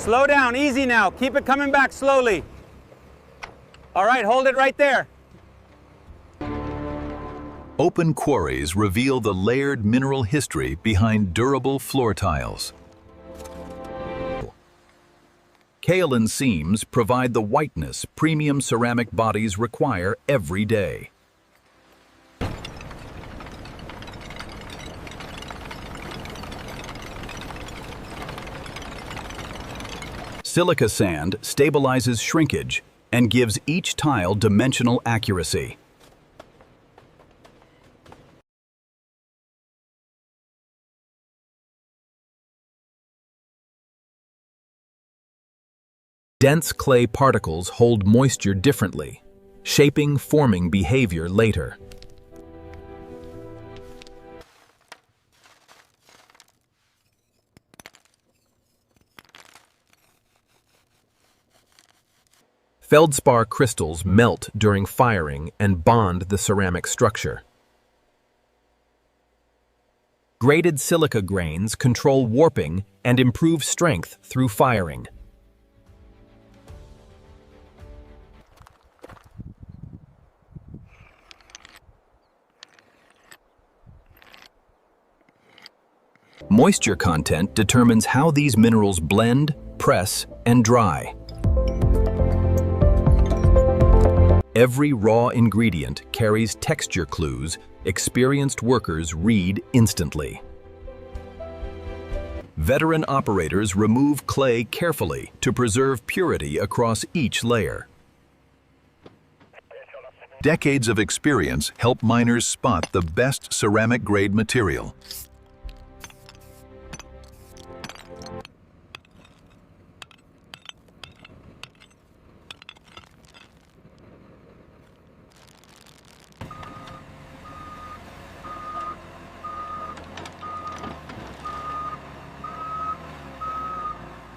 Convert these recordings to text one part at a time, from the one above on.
Slow down, easy now. Keep it coming back slowly. All right, hold it right there. Open quarries reveal the layered mineral history behind durable floor tiles. Kaolin seams provide the whiteness premium ceramic bodies require every day. Silica sand stabilizes shrinkage and gives each tile dimensional accuracy. Dense clay particles hold moisture differently, shaping forming behavior later. Feldspar crystals melt during firing and bond the ceramic structure. Graded silica grains control warping and improve strength through firing. Moisture content determines how these minerals blend, press, and dry. Every raw ingredient carries texture clues experienced workers read instantly. Veteran operators remove clay carefully to preserve purity across each layer. Decades of experience help miners spot the best ceramic-grade material.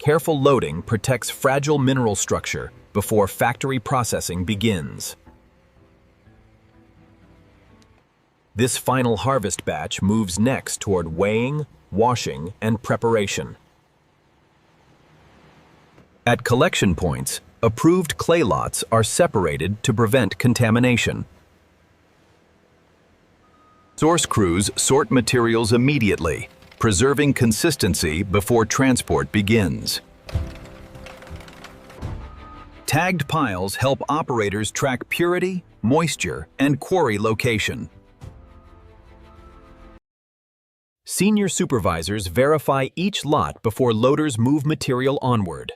Careful loading protects fragile mineral structure before factory processing begins. This final harvest batch moves next toward weighing, washing, and preparation. At collection points, approved clay lots are separated to prevent contamination. Source crews sort materials immediately, preserving consistency before transport begins. Tagged piles help operators track purity, moisture, and quarry location. Senior supervisors verify each lot before loaders move material onward.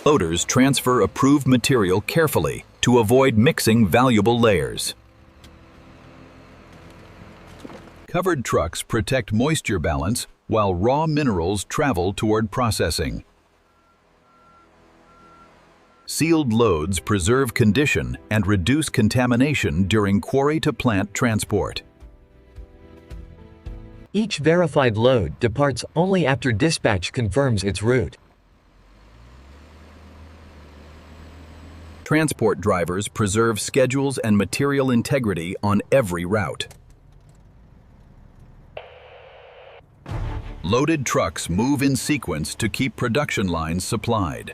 Loaders transfer approved material carefully to avoid mixing valuable layers. Covered trucks protect moisture balance while raw minerals travel toward processing. Sealed loads preserve condition and reduce contamination during quarry-to-plant transport. Each verified load departs only after dispatch confirms its route. Transport drivers preserve schedules and material integrity on every route. Loaded trucks move in sequence to keep production lines supplied.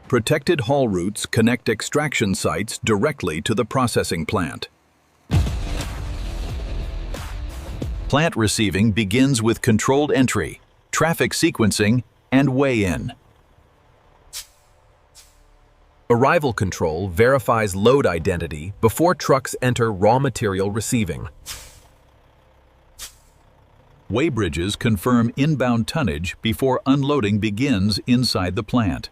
Protected haul routes connect extraction sites directly to the processing plant. Plant receiving begins with controlled entry, traffic sequencing, and weigh-in. Arrival control verifies load identity before trucks enter raw material receiving. Weigh bridges confirm inbound tonnage before unloading begins inside the plant.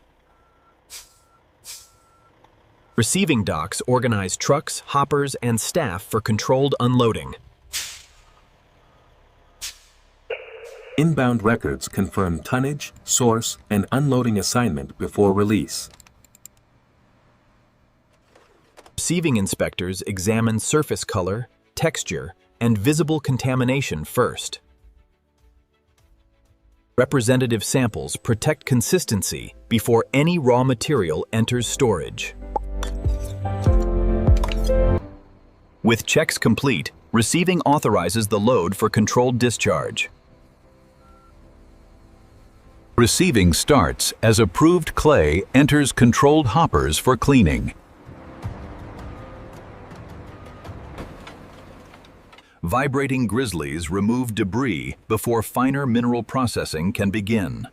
Receiving docks organize trucks, hoppers, and staff for controlled unloading. Inbound records confirm tonnage, source, and unloading assignment before release. Receiving inspectors examine surface color, texture, and visible contamination first. Representative samples protect consistency before any raw material enters storage. With checks complete, receiving authorizes the load for controlled discharge. Receiving starts as approved clay enters controlled hoppers for cleaning. Vibrating grizzlies remove debris before finer mineral processing can begin.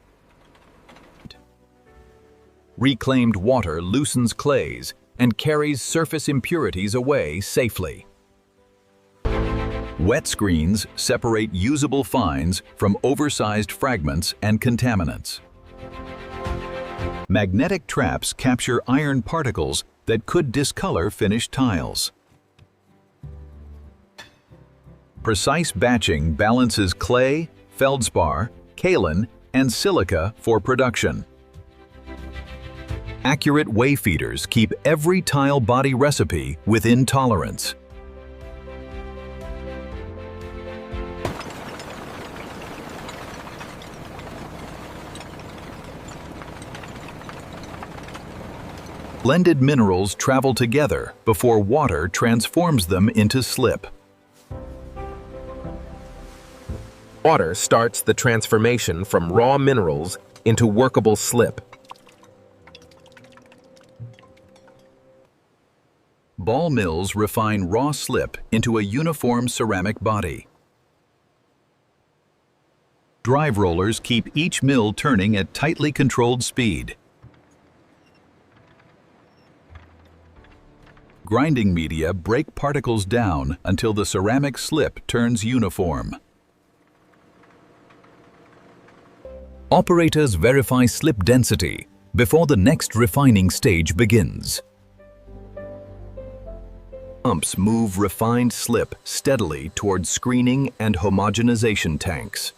Reclaimed water loosens clays and carries surface impurities away safely. Wet screens separate usable fines from oversized fragments and contaminants. Magnetic traps capture iron particles that could discolor finished tiles. Precise batching balances clay, feldspar, kaolin, and silica for production. Accurate weigh feeders keep every tile body recipe within tolerance. Blended minerals travel together before water transforms them into slip. Water starts the transformation from raw minerals into workable slip. Ball mills refine raw slip into a uniform ceramic body. Drive rollers keep each mill turning at tightly controlled speed. Grinding media break particles down until the ceramic slip turns uniform. Operators verify slip density before the next refining stage begins. Pumps move refined slip steadily toward screening and homogenization tanks.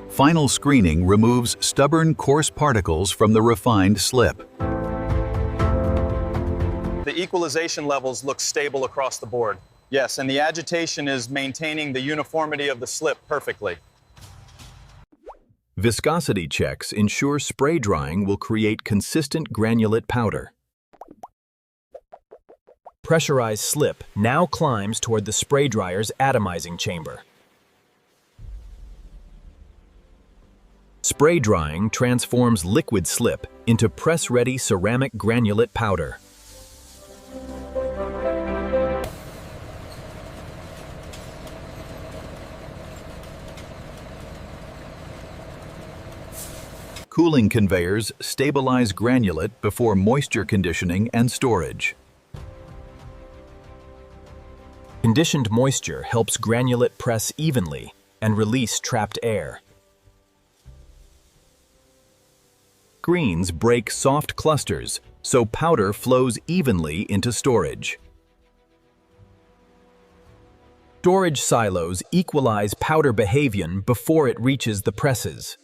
Final screening removes stubborn, coarse particles from the refined slip. The equalization levels look stable across the board. Yes, and the agitation is maintaining the uniformity of the slip perfectly. Viscosity checks ensure spray drying will create consistent granulate powder. Pressurized slip now climbs toward the spray dryer's atomizing chamber. Spray drying transforms liquid slip into press-ready ceramic granulate powder. Cooling conveyors stabilize granulate before moisture conditioning and storage. Conditioned moisture helps granulate press evenly and release trapped air. Screens break soft clusters so powder flows evenly into storage. Storage silos equalize powder behavior before it reaches the presses.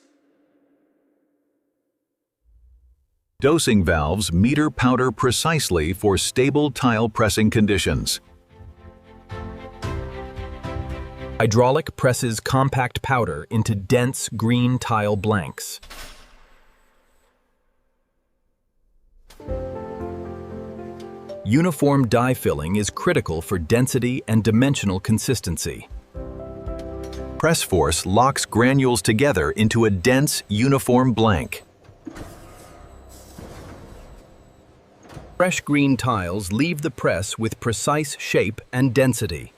Dosing valves meter powder precisely for stable tile pressing conditions. Hydraulic presses compact powder into dense green tile blanks. Uniform die filling is critical for density and dimensional consistency. Press force locks granules together into a dense, uniform blank. Fresh green tiles leave the press with precise shape and density.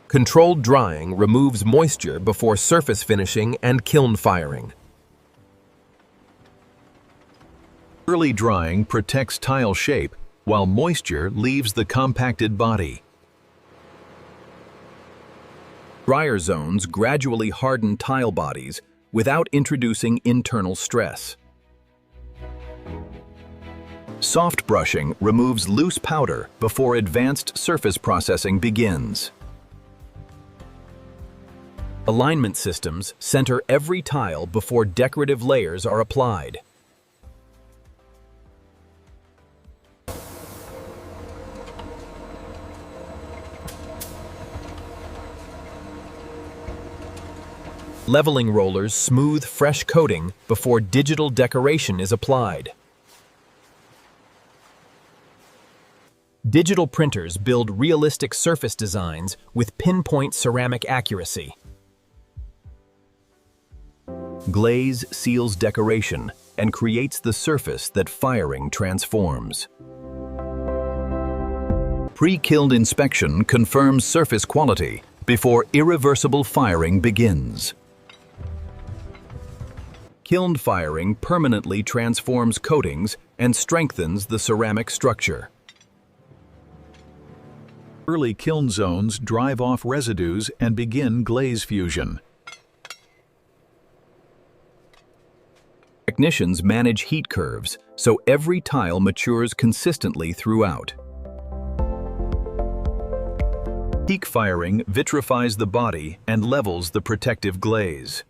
Controlled drying removes moisture before surface finishing and kiln firing. Early drying protects tile shape, while moisture leaves the compacted body. Dryer zones gradually harden tile bodies without introducing internal stress. Soft brushing removes loose powder before advanced surface processing begins. Alignment systems center every tile before decorative layers are applied. Leveling rollers smooth fresh coating before digital decoration is applied. Digital printers build realistic surface designs with pinpoint ceramic accuracy. Glaze seals decoration and creates the surface that firing transforms. Pre-killed inspection confirms surface quality before irreversible firing begins. Kiln firing permanently transforms coatings and strengthens the ceramic structure. Early kiln zones drive off residues and begin glaze fusion. Technicians manage heat curves, so every tile matures consistently throughout. Peak firing vitrifies the body and levels the protective glaze.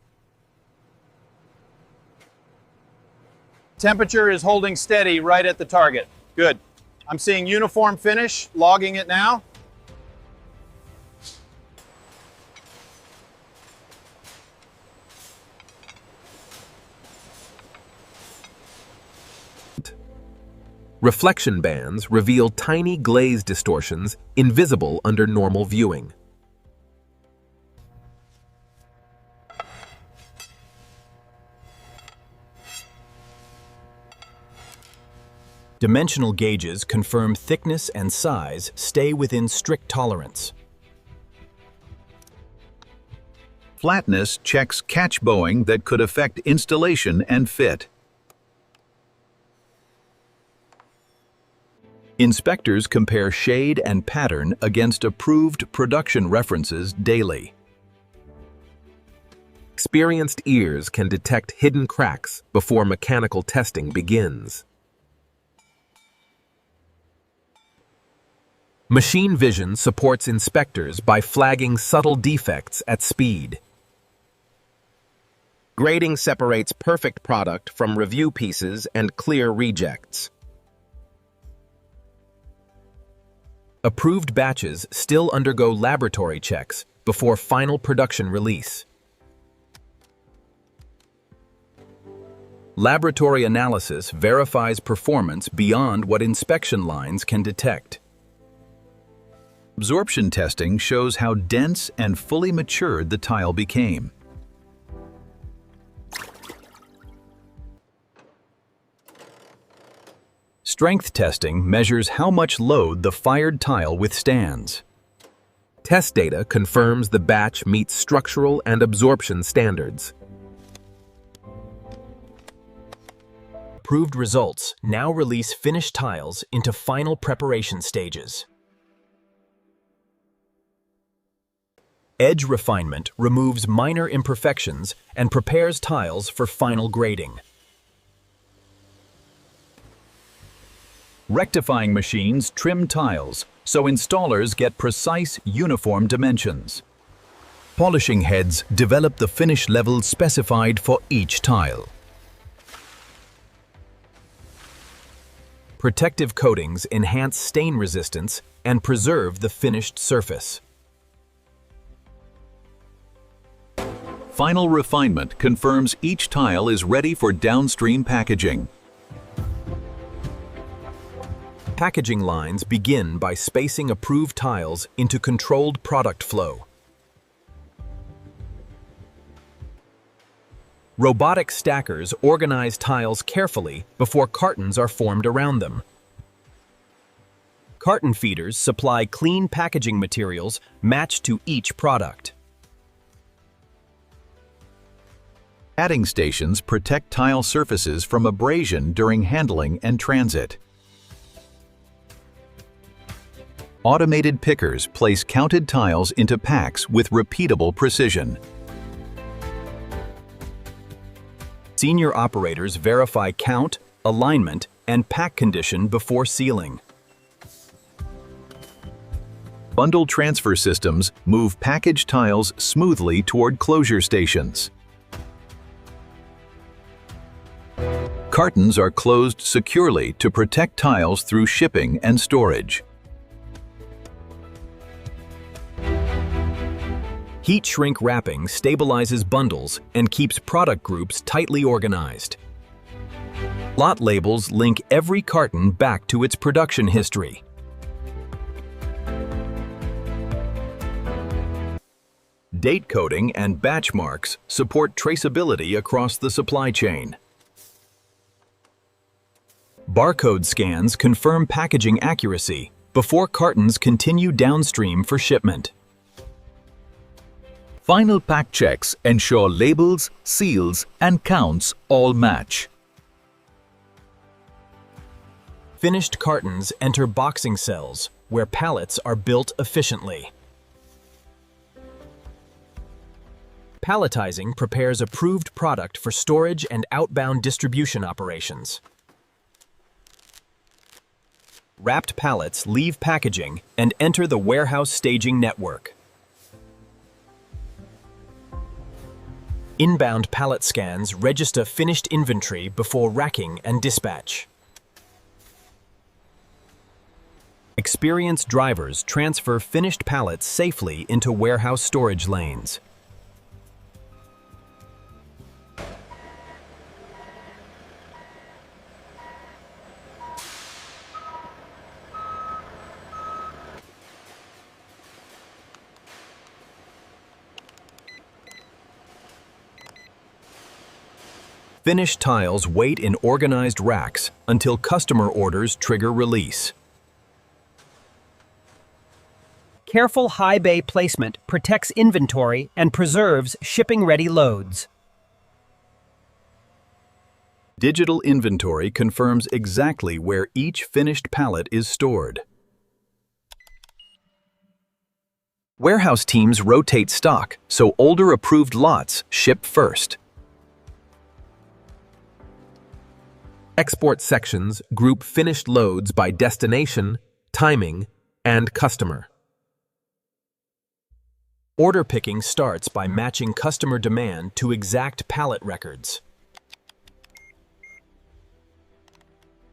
Temperature is holding steady right at the target. Good. I'm seeing uniform finish, logging it now. Reflection bands reveal tiny glaze distortions invisible under normal viewing. Dimensional gauges confirm thickness and size stay within strict tolerance. Flatness checks catch bowing that could affect installation and fit. Inspectors compare shade and pattern against approved production references daily. Experienced ears can detect hidden cracks before mechanical testing begins. Machine vision supports inspectors by flagging subtle defects at speed. Grading separates perfect product from review pieces and clear rejects. Approved batches still undergo laboratory checks before final production release. Laboratory analysis verifies performance beyond what inspection lines can detect. Absorption testing shows how dense and fully matured the tile became. Strength testing measures how much load the fired tile withstands. Test data confirms the batch meets structural and absorption standards. Approved results now release finished tiles into final preparation stages. Edge refinement removes minor imperfections and prepares tiles for final grading. Rectifying machines trim tiles so installers get precise, uniform dimensions. Polishing heads develop the finish level specified for each tile. Protective coatings enhance stain resistance and preserve the finished surface. Final refinement confirms each tile is ready for downstream packaging. Packaging lines begin by spacing approved tiles into controlled product flow. Robotic stackers organize tiles carefully before cartons are formed around them. Carton feeders supply clean packaging materials matched to each product. Padding stations protect tile surfaces from abrasion during handling and transit. Automated pickers place counted tiles into packs with repeatable precision. Senior operators verify count, alignment, and pack condition before sealing. Bundle transfer systems move packaged tiles smoothly toward closure stations. Cartons are closed securely to protect tiles through shipping and storage. Heat shrink wrapping stabilizes bundles and keeps product groups tightly organized. Lot labels link every carton back to its production history. Date coding and batch marks support traceability across the supply chain. Barcode scans confirm packaging accuracy before cartons continue downstream for shipment. Final pack checks ensure labels, seals, and counts all match. Finished cartons enter boxing cells, where pallets are built efficiently. Palletizing prepares approved product for storage and outbound distribution operations. Wrapped pallets leave packaging and enter the warehouse staging network. Inbound pallet scans register finished inventory before racking and dispatch. Experienced drivers transfer finished pallets safely into warehouse storage lanes. Finished tiles wait in organized racks until customer orders trigger release. Careful high bay placement protects inventory and preserves shipping-ready loads. Digital inventory confirms exactly where each finished pallet is stored. Warehouse teams rotate stock, so older approved lots ship first. Export sections group finished loads by destination, timing, and customer. Order picking starts by matching customer demand to exact pallet records.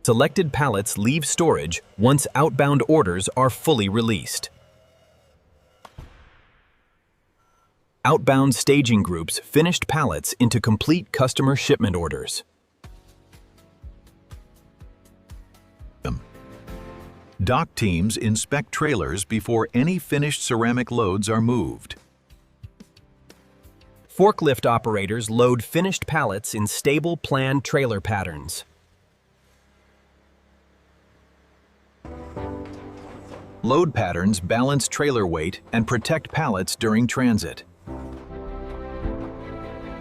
Selected pallets leave storage once outbound orders are fully released. Outbound staging groups finished pallets into complete customer shipment orders. Dock teams inspect trailers before any finished ceramic loads are moved. Forklift operators load finished pallets in stable planned trailer patterns. Load patterns balance trailer weight and protect pallets during transit.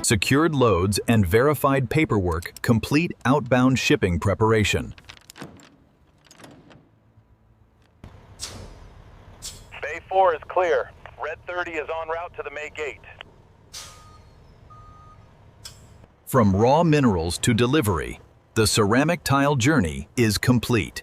Secured loads and verified paperwork complete outbound shipping preparation. Bay 4 is clear. Red 30 is en route to the May gate. From raw minerals to delivery, the ceramic tile journey is complete.